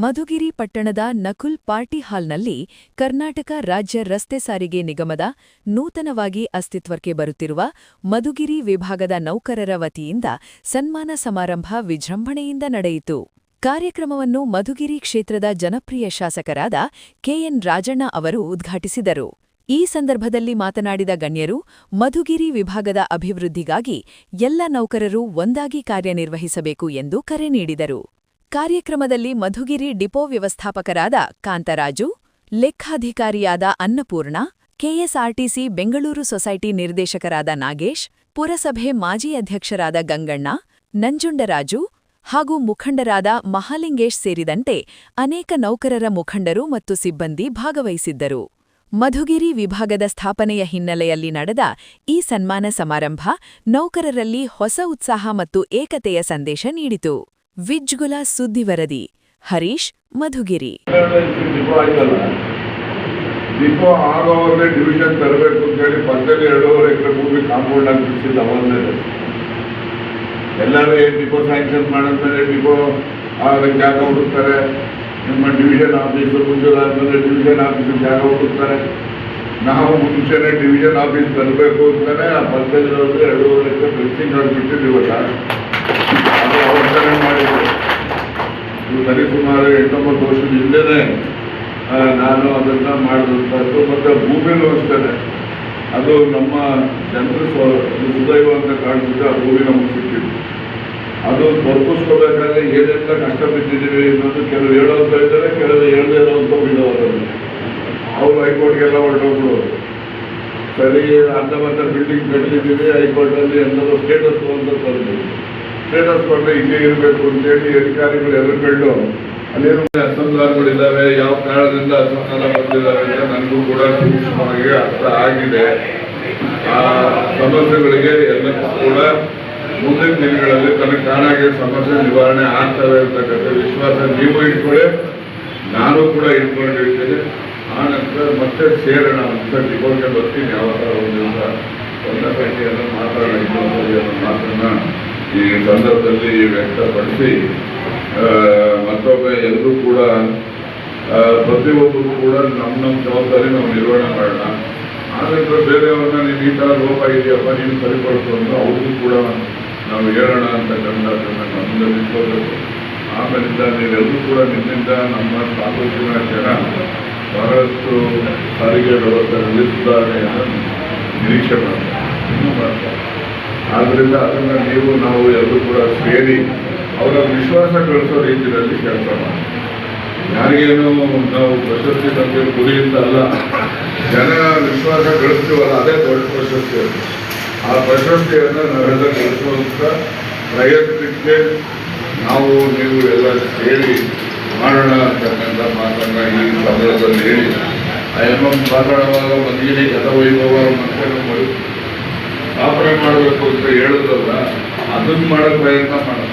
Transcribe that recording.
ಮಧುಗಿರಿ ಪಟ್ಟಣದ ನಕುಲ್ ಪಾರ್ಟಿ ಹಾಲ್ನಲ್ಲಿ ಕರ್ನಾಟಕ ರಾಜ್ಯ ರಸ್ತೆ ಸಾರಿಗೆ ನಿಗಮದ ನೂತನವಾಗಿ ಅಸ್ತಿತ್ವಕ್ಕೆ ಬರುತ್ತಿರುವ ಮಧುಗಿರಿ ವಿಭಾಗದ ನೌಕರರ ವತಿಯಿಂದ ಸನ್ಮಾನ ಸಮಾರಂಭ ವಿಜೃಂಭಣೆಯಿಂದ ನಡೆಯಿತು. ಕಾರ್ಯಕ್ರಮವನ್ನು ಮಧುಗಿರಿ ಕ್ಷೇತ್ರದ ಜನಪ್ರಿಯ ಶಾಸಕರಾದ ಕೆಎನ್ ರಾಜಣ್ಣ ಅವರು ಉದ್ಘಾಟಿಸಿದರು. ಈ ಸಂದರ್ಭದಲ್ಲಿ ಮಾತನಾಡಿದ ಗಣ್ಯರು, ಮಧುಗಿರಿ ವಿಭಾಗದ ಅಭಿವೃದ್ಧಿಗಾಗಿ ಎಲ್ಲ ನೌಕರರು ಒಂದಾಗಿ ಕಾರ್ಯನಿರ್ವಹಿಸಬೇಕು ಎಂದು ಕರೆ ನೀಡಿದರು. ಕಾರ್ಯಕ್ರಮದಲ್ಲಿ ಮಧುಗಿರಿ ಡಿಪೋ ವ್ಯವಸ್ಥಾಪಕರಾದ ಕಾಂತರಾಜು, ಲೆಕ್ಕಾಧಿಕಾರಿಯಾದ ಅನ್ನಪೂರ್ಣ, ಕೆಎಸ್ಆರ್ಟಿಸಿ ಬೆಂಗಳೂರು ಸೊಸೈಟಿ ನಿರ್ದೇಶಕರಾದ ನಾಗೇಶ್, ಪುರಸಭೆ ಮಾಜಿ ಅಧ್ಯಕ್ಷರಾದ ಗಂಗಣ್ಣ, ನಂಜುಂಡರಾಜು ಹಾಗೂ ಮುಖಂಡರಾದ ಮಹಾಲಿಂಗೇಶ್ ಸೇರಿದಂತೆ ಅನೇಕ ನೌಕರರ ಮುಖಂಡರು ಮತ್ತು ಸಿಬ್ಬಂದಿ ಭಾಗವಹಿಸಿದ್ದರು. ಮಧುಗಿರಿ ವಿಭಾಗದ ಸ್ಥಾಪನೆಯ ಹಿನ್ನೆಲೆಯಲ್ಲಿ ನಡೆದ ಈ ಸನ್ಮಾನ ಸಮಾರಂಭ ನೌಕರರಲ್ಲಿ ಹೊಸ ಉತ್ಸಾಹ ಮತ್ತು ಏಕತೆಯ ಸಂದೇಶ ನೀಡಿತು. ವಿಜ್ಗುಲ ಸುದ್ದಿ ವರದಿ, ಹರೀಶ್, ಮಧುಗಿರಿ. ಡಿಪೋ ಆಗೋವಾಗಲೇ ಡಿವಿಷನ್ ತರಬೇಕು ಅಂತ ಹೇಳಿ ಪಕ್ಕದಲ್ಲಿ 2.5 ಎಕರೆ ಭೂಮಿ ಕಾಂಪೌಂಡ್ ಆಗಿ ಬಿಡಿಸಿದ್ದು ಅವನ್ನೇ. ಎಲ್ಲರೂ ಡಿಪೋ ಸ್ಯಾಂಕ್ಷನ್ ಮಾಡಿದ್ಮೇಲೆ ಡಿಪೋ ಅದಕ್ಕೆ ಜಾಗ ಹುಡುಕ್ತಾರೆ. ನಿಮ್ಮ ಡಿವಿಷನ್ ಆಫೀಸು ಮುಂಚೂರಾದ್ಮೇಲೆ ಡಿವಿಷನ್ ಆಫೀಸಿಗೆ ಜಾಗ ಹುಡುಕ್ತಾರೆ. ನಾವು ಮುಂಚೆನೇ ಡಿವಿಷನ್ ಆಫೀಸ್ ತರಬೇಕು ಅಂತಾನೆ ಆ ಪಕ್ಕದಲ್ಲಿರೋದು 2.5 ಎಕರೆ ಫೆನ್ಸಿಂಗ್ ಆಗಿಬಿಟ್ಟಿದ್ದೀವಲ್ಲ, ಅದು ಅವರ್ತನೆ ಮಾಡಿದ್ರು. ಇದು ಸರಿಸುಮಾರು 8-9 ವರ್ಷದ ಹಿಂದೆನೇ ನಾನು ಅದನ್ನು ಮಾಡಿದಂಥದ್ದು. ಮತ್ತು ಭೂಮಿನೂ ಅಷ್ಟೇ, ಅದು ನಮ್ಮ ಜನರು ಸುದೈವ ಅಂತ ಕಾಣಿಸಿದ್ರೆ ಆ ಭೂಮಿ ನಮಗೆ ಸಿಕ್ಕಿದ್ದು. ಅದು ದೊರಕಿಸ್ಕೋಬೇಕಾದ್ರೆ ಏನೆಲ್ಲ ಕಷ್ಟ ಬಿದ್ದಿದ್ದೀವಿ ಅನ್ನೋದು ಕೆಲವು ಹೇಳೋದು ಇದ್ದಾರೆ, ಕೆಲವು ಹೇಳದೇ ಇರೋಂಥ ಬಿಡೋರು. ಅವರು ಹೈಕೋರ್ಟ್ಗೆಲ್ಲ ಹೊರಟೋಗ್ರು. ಸರಿ, ಅರ್ಧಬರ್ಧ ಬಿಲ್ಡಿಂಗ್ ಕಟ್ಟಿದ್ದೀವಿ, ಹೈಕೋರ್ಟಲ್ಲಿ ಎಲ್ಲರೂ ಸ್ಟೇಟಸ್ ಅಂತ ತಂದು ಸ್ಟೇಟಸ್ ಕೊಟ್ಟರೆ ಇಲ್ಲೇ ಇರಬೇಕು ಅಂತೇಳಿ ಅಧಿಕಾರಿಗಳು ಎದುರುಕೊಂಡು ಅಲ್ಲೇನು ಅಸಂಧಾನಗಳಿದ್ದಾವೆ, ಯಾವ ಕಾರಣದಿಂದ ಅಸಂಧಾನ ಬಂದಿದ್ದಾವೆ ಅಂತ ನನಗೂ ಕೂಡ ಸೂಕ್ಷ್ಮವಾಗಿ ಅರ್ಥ ಆಗಿದೆ. ಆ ಸಮಸ್ಯೆಗಳಿಗೆ ಎಲ್ಲಕ್ಕೂ ಕೂಡ ಮುಂದಿನ ದಿನಗಳಲ್ಲಿ ತನಗೆ ತಾನಾಗಿ ಸಮಸ್ಯೆ ನಿವಾರಣೆ ಆಗ್ತವೆ ಅಂತಕ್ಕಂಥ ವಿಶ್ವಾಸ ನೀವು ಇಟ್ಕೊಳ್ಳಿ, ನಾನು ಕೂಡ ಇಟ್ಕೊಂಡಿರ್ತೇನೆ. ಆ ನಂತರ ಮತ್ತೆ ಸೇರೋಣ ಅಂತ ಡಿಪೋಗೆ ಬರ್ತೀನಿ. ಯಾವಾಗ ಒಂದು ದಿವಸ ಒಂದ ಭೇಟಿಯನ್ನು ಮಾತಾಡೋಣ ಮಾತನ್ನ ಈ ಸಂದರ್ಭದಲ್ಲಿ ವ್ಯಕ್ತಪಡಿಸಿ, ಮತ್ತೊಮ್ಮೆ ಎಲ್ಲರೂ ಕೂಡ ಪ್ರತಿಯೊಬ್ಬರು ಕೂಡ ನಮ್ಮ ಜವಾಬ್ದಾರಿ ನಾವು ನಿರ್ವಹಣೆ ಮಾಡೋಣ. ಆನಂತರ ಬೇರೆಯವ್ರನ್ನ ನೀವು ಈ ಥರ ಲೋಪ ಇದೆಯಪ್ಪ ನೀವು ಸರಿಪಡಿಸು ಅಂತ ಅವ್ರಿಗೂ ಕೂಡ ನಾವು ಹೇಳೋಣ ಅಂತಕ್ಕಂಥದ್ದನ್ನು ನಮ್ಮಿಂದ ನಿಂತ್ಕೋಬೇಕು. ಆಮೇಲಿಂದ ನೀವೆಲ್ಲರೂ ಕೂಡ ನಿಮ್ಮಿಂದ ನಮ್ಮ ತಾಲೂಕಿನ ಜನ ಬಹಳಷ್ಟು ಸಾರಿಗೆ ವ್ಯವಸ್ಥೆಯಲ್ಲಿ ಸುಧಾರಣೆಯನ್ನು ನಿರೀಕ್ಷೆ ಮಾಡ್ತಾರೆ. ಆದ್ದರಿಂದ ಅದನ್ನು ನಾವು ಎಲ್ಲರೂ ಕೂಡ ಸೇರಿ ಅವರ ವಿಶ್ವಾಸ ಗಳಿಸೋ ರೀತಿಯಲ್ಲಿ ಕೆಲಸ ಮಾಡಿ. ಯಾರಿಗೇನು ನಾವು ಪ್ರಶಸ್ತಿ ಬಗ್ಗೆ ಗುರಿಯಿಂದ ಅಲ್ಲ, ಜನ ವಿಶ್ವಾಸ ಗಳಿಸ್ತೀವಲ್ಲ ಅದೇ ದೊಡ್ಡ ಪ್ರಶಸ್ತಿ. ಆ ಪ್ರಶಸ್ತಿಯನ್ನು ನಾವೆಲ್ಲ ಗಳಿಸುವಂಥ ಪ್ರಯತ್ನಕ್ಕೆ ನಾವು ನೀವು ಎಲ್ಲ ಸೇರಿ ಮಾಡೋಣ ಅಂತಕ್ಕಂಥ ಮಾತನ್ನು ಈ ಸಂದರ್ಭದಲ್ಲಿ ಹೇಳಿ, ಮಾತಾಡುವಾಗ ಮಧುಗಿರಿ ಗತವೈಭವ ಮತ್ತೆ ಸ್ಥಾಪನೆ ಮಾಡಬೇಕು ಅಂತ ಹೇಳಿದ್ರಲ್ಲ, ಅದನ್ನು ಮಾಡೋ ಪ್ರಯತ್ನ ಮಾಡೋಣ.